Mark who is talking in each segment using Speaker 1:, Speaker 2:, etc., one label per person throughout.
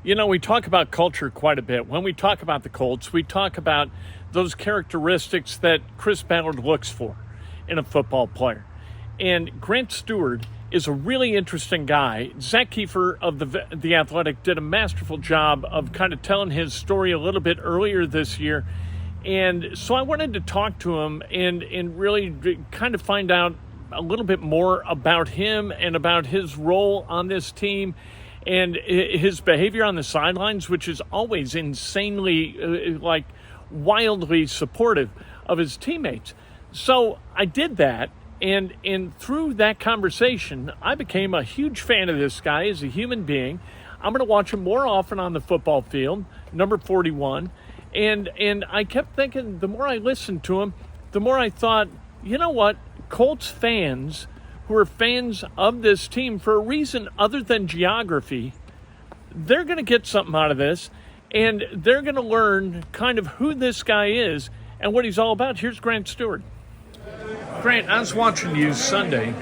Speaker 1: You know, we talk about culture quite a bit. When we talk about the Colts, we talk about those characteristics that Chris Ballard looks for in a football player. And Grant Stuard is a really interesting guy. Zach Kiefer of the Athletic did a masterful job of kind of telling his story a little bit earlier this year. And so I wanted to talk to him and really kind of find out a little bit more about him and about his role on this team and his behavior on the sidelines, which is always insanely, wildly supportive of his teammates. So I did that, and through that conversation, I became a huge fan of this guy as a human being. I'm going to watch him more often on the football field, number 41. And I kept thinking, the more I listened to him, the more I thought, you know what, Colts fans who are fans of this team for a reason other than geography, they're going to get something out of this, and they're going to learn kind of who this guy is and what he's all about. Here's Grant Stuard. Grant, I was watching you Sunday.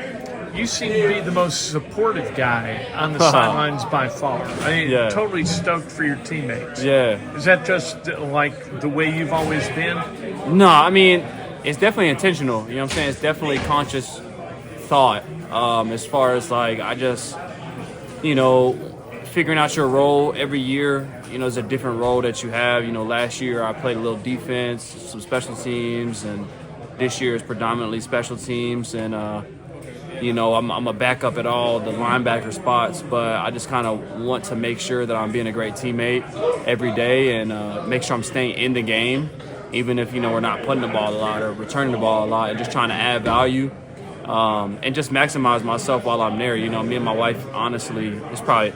Speaker 1: You seem to be the most supportive guy on the sidelines by far. I mean, totally stoked for your teammates.
Speaker 2: Yeah.
Speaker 1: Is that just like the way you've always been?
Speaker 2: No, I mean, it's definitely intentional. You know what I'm saying? It's definitely conscious thought. As far as like, I just, figuring out your role every year, it's a different role that you have. Last year I played a little defense, some special teams, and this year is predominantly special teams. And, I'm a backup at all the linebacker spots, but I just kind of want to make sure that I'm being a great teammate every day and make sure I'm staying in the game, even if, we're not putting the ball a lot or returning the ball a lot, and just trying to add value and just maximize myself while I'm there. Me and my wife, honestly, it's probably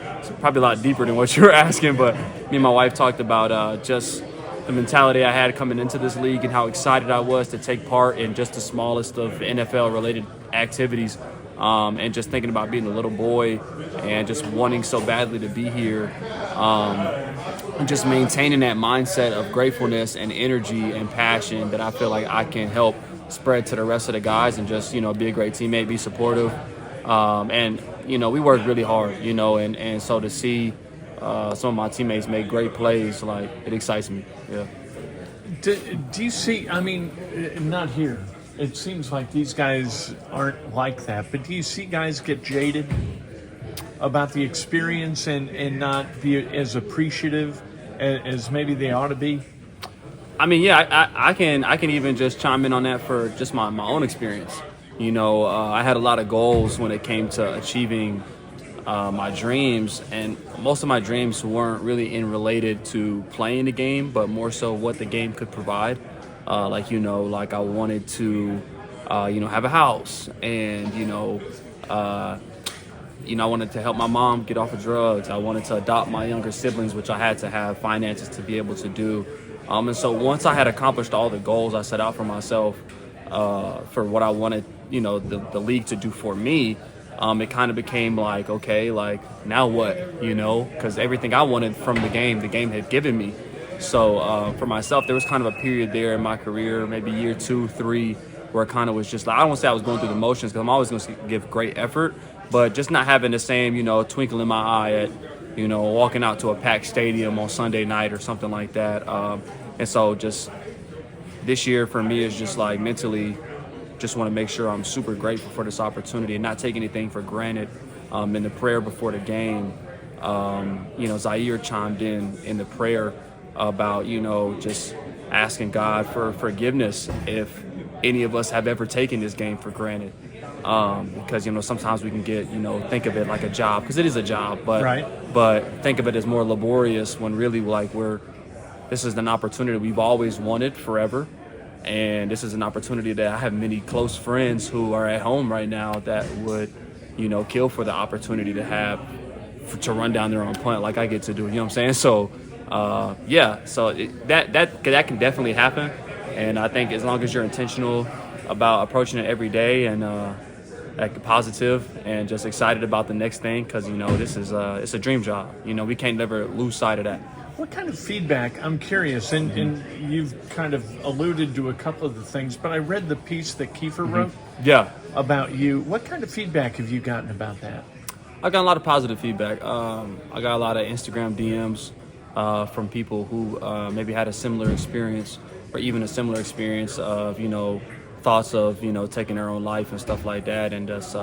Speaker 2: a lot deeper than what you were asking, but me and my wife talked about just the mentality I had coming into this league and how excited I was to take part in just the smallest of NFL-related activities, and just thinking about being a little boy and just wanting so badly to be here, and just maintaining that mindset of gratefulness and energy and passion that I feel like I can help spread to the rest of the guys, and just, be a great teammate, be supportive. And, we work really hard, and so to see some of my teammates make great plays, like, it excites me. Yeah.
Speaker 1: Do you see, I mean, not here. It seems like these guys aren't like that, but do you see guys get jaded about the experience and not be as appreciative as maybe they ought to be?
Speaker 2: I mean, yeah, I can even just chime in on that for just my own experience. I had a lot of goals when it came to achieving my dreams, and most of my dreams weren't really related to playing the game, but more so what the game could provide. Like I wanted to, have a house, and, I wanted to help my mom get off of drugs. I wanted to adopt my younger siblings, which I had to have finances to be able to do. And so once I had accomplished all the goals I set out for myself, for what I wanted, the league to do for me, it kind of became like, okay, like, now what, because everything I wanted from the game had given me. So for myself, there was kind of a period there in my career, maybe year 2, 3, where it kind of was just like, I don't want to say I was going through the motions, because I'm always going to give great effort, but just not having the same, twinkle in my eye at, walking out to a packed stadium on Sunday night or something like that. And so just this year for me is just like mentally just want to make sure I'm super grateful for this opportunity and not take anything for granted. In the prayer before the game, Zaire chimed in the prayer about, just asking God for forgiveness if any of us have ever taken this game for granted. Because, sometimes we can get, think of it like a job, because it is a job, but
Speaker 1: right.
Speaker 2: But think of it as more laborious when really like this is an opportunity we've always wanted forever. And this is an opportunity that I have many close friends who are at home right now that would, kill for the opportunity to have to run down their own punt like I get to do. You know what I'm saying? So, so that can definitely happen. And I think as long as you're intentional about approaching it every day and positive and just excited about the next thing, because, this is it's a dream job. We can't never lose sight of that.
Speaker 1: What kind of feedback, I'm curious, and you've kind of alluded to a couple of the things, but I read the piece that Kiefer wrote
Speaker 2: Yeah.
Speaker 1: about you. What kind of feedback have you gotten about that?
Speaker 2: I got a lot of positive feedback. I got a lot of Instagram DMs from people who maybe had a similar experience, or even a similar experience of, thoughts of, taking their own life and stuff like that, and just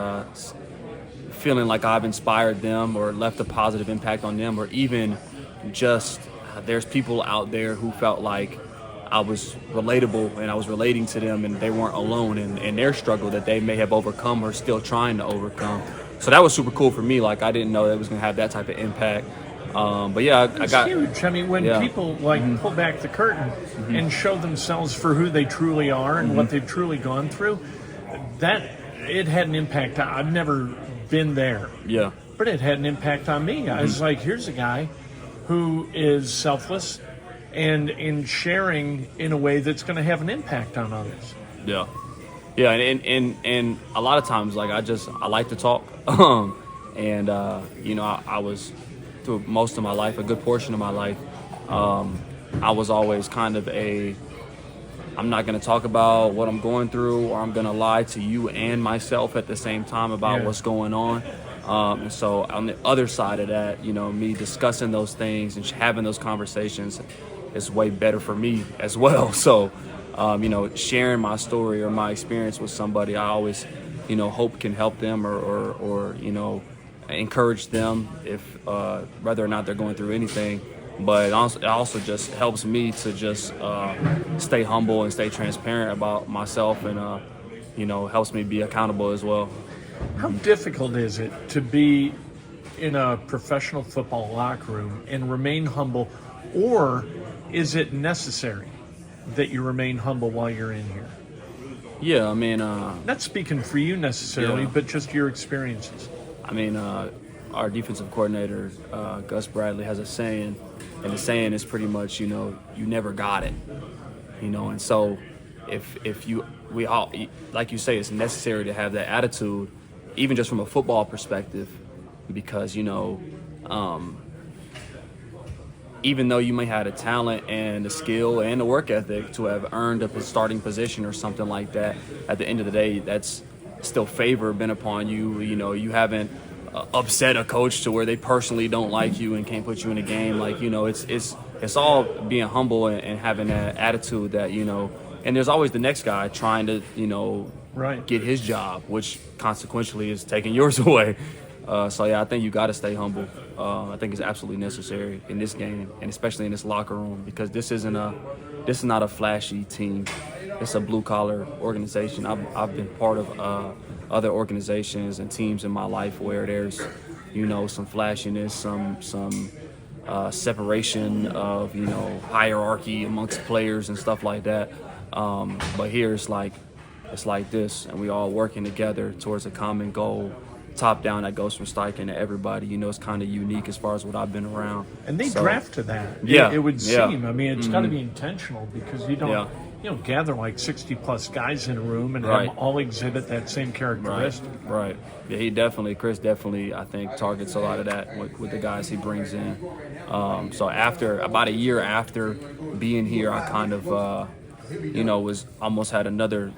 Speaker 2: feeling like I've inspired them or left a positive impact on them, or even just there's people out there who felt like I was relatable and I was relating to them, and they weren't alone in their struggle that they may have overcome or still trying to overcome. So that was super cool for me. Like, I didn't know that it was going to have that type of impact. But yeah, I got
Speaker 1: huge. I mean, when people pull back the curtain and show themselves for who they truly are and what they've truly gone through, that it had an impact. I've never been there.
Speaker 2: Yeah.
Speaker 1: But it had an impact on me. I was like, here's a guy who is selfless and in sharing in a way that's going to have an impact on others.
Speaker 2: Yeah. Yeah, and a lot of times, like, I like to talk. I was, through most of my life, a good portion of my life, I was always kind of I'm not going to talk about what I'm going through, or I'm going to lie to you and myself at the same time about what's going on. And so on the other side of that, me discussing those things and having those conversations is way better for me as well. So, sharing my story or my experience with somebody, I always, hope can help them or encourage them if whether or not they're going through anything. But it also just helps me to just stay humble and stay transparent about myself, and helps me be accountable as well.
Speaker 1: How difficult is it to be in a professional football locker room and remain humble, or is it necessary that you remain humble while you're in here?
Speaker 2: Yeah, I mean,
Speaker 1: not speaking for you necessarily, but just your experiences.
Speaker 2: I mean, our defensive coordinator, Gus Bradley, has a saying, and the saying is pretty much, you never got it, and so we all, like you say, it's necessary to have that attitude, even just from a football perspective, because, even though you may have the talent and the skill and the work ethic to have earned a starting position or something like that, at the end of the day, that's still favor been upon you. You haven't upset a coach to where they personally don't like you and can't put you in a game. Like, it's all being humble and having that attitude that, and there's always the next guy trying to, get his job, which consequentially is taking yours away. So yeah, I think you got to stay humble. I think it's absolutely necessary in this game, and especially in this locker room, because this is not a flashy team. It's a blue collar organization. I've been part of other organizations and teams in my life where there's, some flashiness, some separation of, hierarchy amongst players and stuff like that. But here it's like this, and we all working together towards a common goal, top down, that goes from Steichen to everybody. It's kind of unique as far as what I've been around.
Speaker 1: And they draft to that.
Speaker 2: Yeah,
Speaker 1: it would seem. I mean, it's got to be intentional, because you don't gather like 60 plus guys in a room and have them all exhibit that same characteristic.
Speaker 2: Right. Yeah, Chris definitely, I think, targets a lot of that with the guys he brings in. So after about a year after being here, I kind of, was almost had another,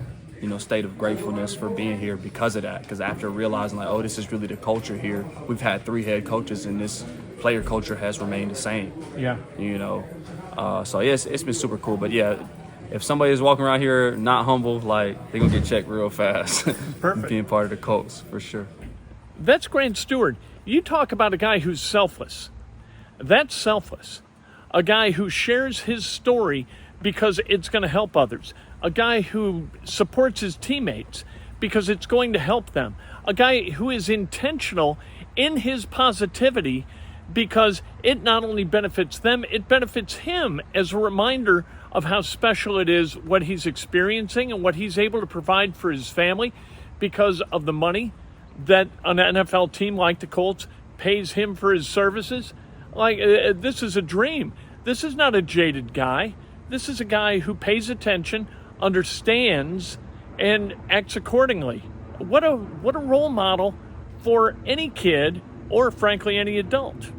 Speaker 2: state of gratefulness for being here because of that. Because after realizing, like, oh, this is really the culture here. We've had 3 head coaches, and this player culture has remained the same.
Speaker 1: Yeah.
Speaker 2: So yeah, it's been super cool. But yeah, if somebody is walking around here not humble, like, they're gonna get checked real fast.
Speaker 1: Perfect.
Speaker 2: Being part of the Colts, for sure.
Speaker 1: That's Grant Stuard. You talk about a guy who's selfless. That's selfless. A guy who shares his story because it's going to help others. A guy who supports his teammates because it's going to help them. A guy who is intentional in his positivity because it not only benefits them, it benefits him as a reminder of how special it is what he's experiencing and what he's able to provide for his family because of the money that an NFL team like the Colts pays him for his services. Like, this is a dream. This is not a jaded guy. This is a guy who pays attention, understands, and acts accordingly. What a role model for any kid, or frankly any adult.